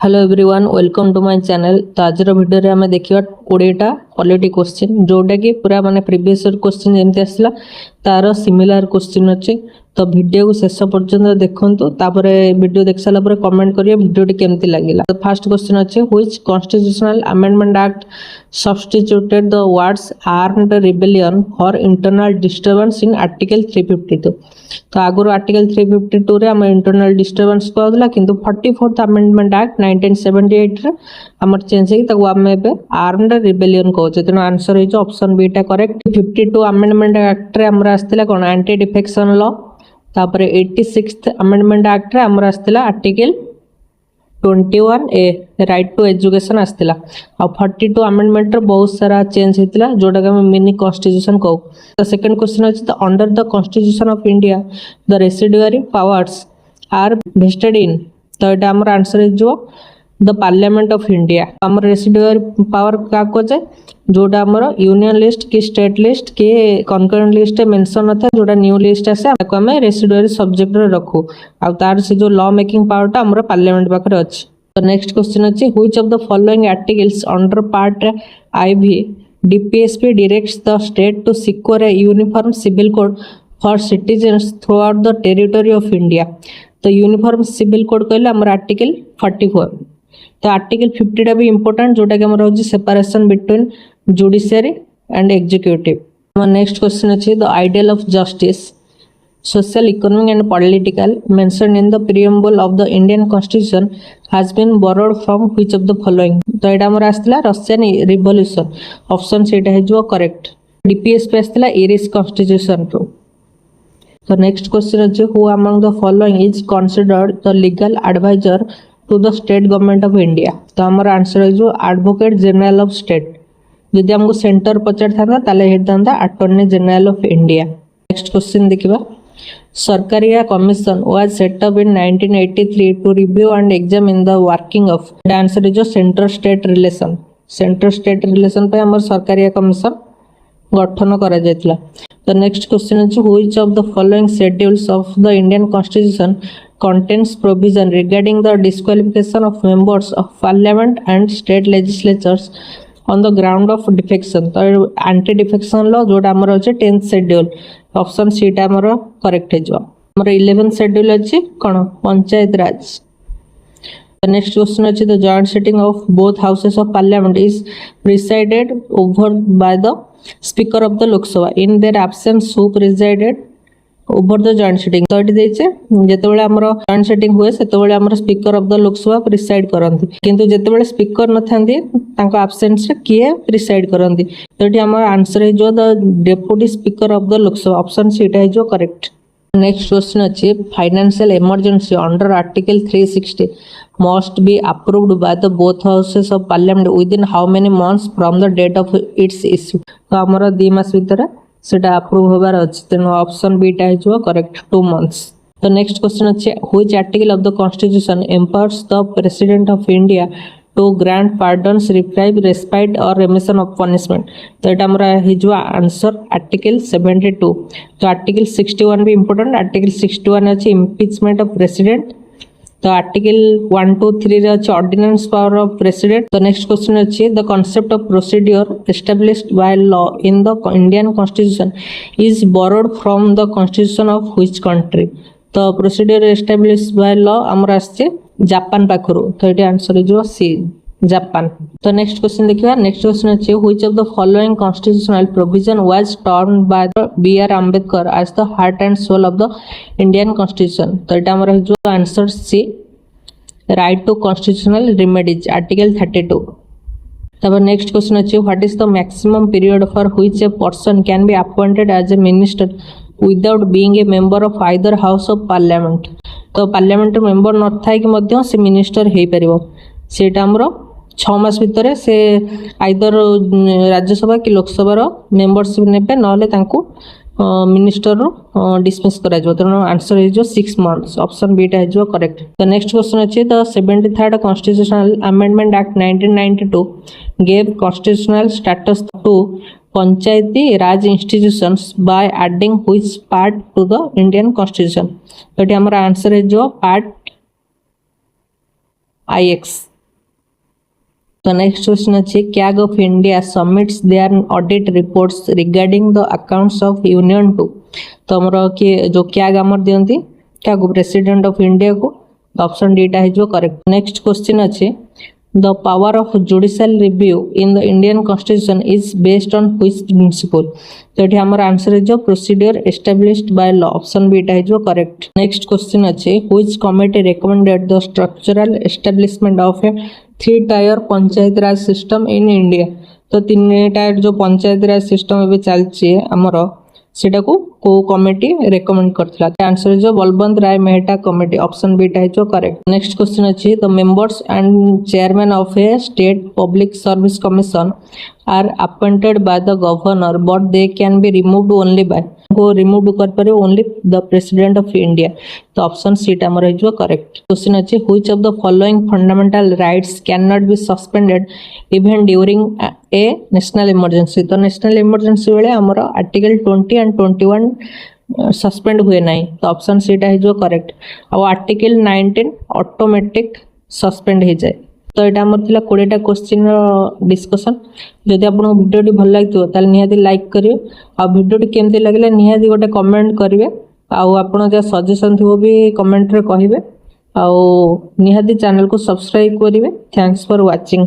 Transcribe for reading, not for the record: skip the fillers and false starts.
Hello everyone welcome to my channel. तो आज video रे हमें देखिबा 20टा पॉलिटी क्वेश्चन जोटा कि पूरा माने प्रीवियस ईयर क्वेश्चन जेमती आसला तार सिमिलर क्वेश्चन अछि। तो वीडियो को शेष पर्यंत देखंतु तापर वीडियो देख साला पर कमेंट करिए वीडियो टी केमती लागिला। तो फर्स्ट क्वेश्चन अछि which constitutional amendment act substituted the words armed rebellion for internal disturbance in article 352। तो आगुर आर्टिकल 352 रे हम इंटरनल डिस्टर्बेंस कहला किंतु 44th अमेंडमेंट एक्ट 1978 रे हमर चेंज हे ताको हम एबे आर्म्ड रिबेलियन कहउछे। तेनो आंसर हे ऑप्शन बी टा करेक्ट। 52 अमेंडमेंट एक्ट रे हमरा आस्तिला कोन एंटी डिफेक्शन लॉ। तापर 86th अमेंडमेंट एक्ट रे हमरा आस्तिला article 21A right to education आस्तिला। आ 42 अमेंडमेंट रे बहुत सारा चेंज हेतिला जोटा के हम मिनी कॉन्स्टिट्यूशन कहू। तो सेकंड क्वेश्चन अछि the under the constitution of India the residuary powers are vested in. तो एटा हमर आंसर हे जो द पार्लियामेंट ऑफ इंडिया। हमर रेसिडुअरी पावर का कोजे जोटा हमर यूनियन लिस्ट की स्टेट लिस्ट की कॉन्करेंट लिस्ट मेंशन नथा जोटा न्यू लिस्ट आसे ताको हम रेसिडुअरी सब्जेक्ट रे रखू। आ तार से जो लॉ मेकिंग पावर ता हमर पार्लियामेंट पाखरे अछि। तो नेक्स्ट क्वेश्चन अछि which of the following articles under part IV DPSP directs the state to secure a uniform civil code for citizens throughout the territory of India। तो uniform civil code कहले हमर article 44। तो article 50 टा भी important जोटा कि हमर होची separation between judiciary and executive. हमर नेक्स्ट क्वेश्चन अछि the ideal of justice social economic and political mentioned in the preamble of the Indian constitution has been borrowed from which of the following। तो एटा हमर आस्तिला Russian revolution option सेटा हे जो correct. DPS पे आस्तिला Irish constitution टू। तो next question अछि who among the following is considered the legal adviser to the state government of India. तो हमर आंसर हे जो एडवोकेट जनरल ऑफ स्टेट। यदि हमको सेंटर पचार थांदा ताले हेड थांदा attorney general of India. Next question देखिबा Sarkaria Commission was set up in 1983 to review and examine the working of। The answer is centre state relation. Centre state relation पे हमर Sarkaria commission गठन करा जायतिला। The next question is which of the following schedules of the Indian Constitution contains provision regarding the disqualification of members of parliament and state legislatures on the ground of defection। तो anti defection law जोटा हमर अछि 10th schedule option C टा हमर correct हे जो। हमर 11th schedule अछि कोन पंचायत राज। The next question अछि the joint sitting of both houses of parliament is presided over by the speaker of the Lok Sabha। In their absence who presided over the joint sitting। तो eighty देइछे जेतेबेले हमर joint sitting हुए सेतेबेले हमर speaker of the लोक सभा preside करंती किंतु जेतेबेले speaker न थांदी तांको absence रे किए प्रिसाइड करंती। तो एटी हमर आंसर हे जो the deputy speaker of the लोक सभा ऑप्शन सी टा हे जो करेक्ट। नेक्स्ट क्वेश्चन अछि financial emergency under article 360 must be approved by the both houses of parliament within how many months from the date of its issue। तो हमर 2 मास भीतर सेटा अप्रूव होबार अछि। तेनो ऑप्शन बी टा हे जो करेक्ट 2 months। तो नेक्स्ट क्वेश्चन अछि which article of the constitution empowers the president of India to grant pardons reprieve respite और रेमिशन ऑफ पनिशमेंट। तो एटा हमरा हे जो आंसर आर्टिकल 72। तो आर्टिकल 61 भी इंपोर्टेंट। आर्टिकल 61 अछि इम्पीचमेंट ऑफ प्रेसिडेंट। तो आर्टिकल 1 2 3 रे अछि ऑर्डिनेंस पावर ऑफ प्रेसिडेंट। तो नेक्स्ट क्वेश्चन अछि the concept of procedure established by law in the Indian constitution is borrowed from the constitution of which country. तो procedure established by law हमरा आछे Japan पाखरु। तो eighty answer जो सी Japan. तो next question देखिबा। Next question अछि which of the following constitutional provision was termed by the B.R. Ambedkar as the heart and soul of the Indian Constitution। तो एटा हमर जो answer C right to constitutional remedies article 32। तब next question अछि what is the maximum period for which a person can be appointed as a minister without being a member of either house of parliament. तो parliament member न थाई कि मध्य से minister हेई परिबो सेटा हमरो 6 मास भीतर से आइदर राज्यसभा कि लोकसभा रो मेंबरशिप नेबे नले तांको मिनिस्टर रो डिसमिस करा जो। तो आंसर इज जो 6 months ऑप्शन बी टा जो करेक्ट। द नेक्स्ट क्वेश्चन अछि the 73rd constitutional amendment act 1992 gave constitutional status to Panchayati Raj institutions by adding which part two the Indian constitution. तो हमर answer है जो पार्ट IX। तो next question अच्छे CAG of India submits there audit reports regarding the accounts of union to. तो हमर किए जो कैग हमर दियंती क्या को प्रेसिडेंट ऑफ इंडिया को ऑप्शन डी टा है जो करेक्ट। नेक्स्ट क्वेश्चन अच्छे the power of judicial review in the Indian constitution is based on which principle. तो ये हमर आंसर है जो procedure established by law option B टा है जो करेक्ट। नेक्स्ट क्वेश्चन अच्छे which committee recommended the structural establishment of a 3 tier panchayat raj system in India. तो 3 टायर जो पंचायत राज सिस्टम एबे चलछि हमर सेटा को कमिटी रेकमेंड करथिला। आंसर जो Balwant Rai Mehta committee option B टा है जो करेक्ट। नेक्स्ट क्वेश्चन अछि the members and chairman of a state public service commission are appointed by the governor but they can be removed only by को remove कर पारे only the president of India. तो option C टा हमर जो correct. Question अछि which of the following fundamental rights can not be suspended even during A national emergency. तो national emergency बेले हमर आर्टिकल 20 एंड 21 सस्पेंड हुए नहीं। तो ऑप्शन सी टा है जो करेक्ट। और आर्टिकल 19 ऑटोमेटिक सस्पेंड हो जाए। तो यहाँ आमर था 20टा क्वेश्चन डिस्कसन। जदि आपको भिडियो भल लगे तो निहाती लाइक करेंगे आ भिडियो केमती लगे निहाती गोटे कमेंट करेंगे आप सजेशन थी भी कमेंट रे कहिबे आ निहाती चैनल को सब्सक्राइब करेंगे। Thanks for watching.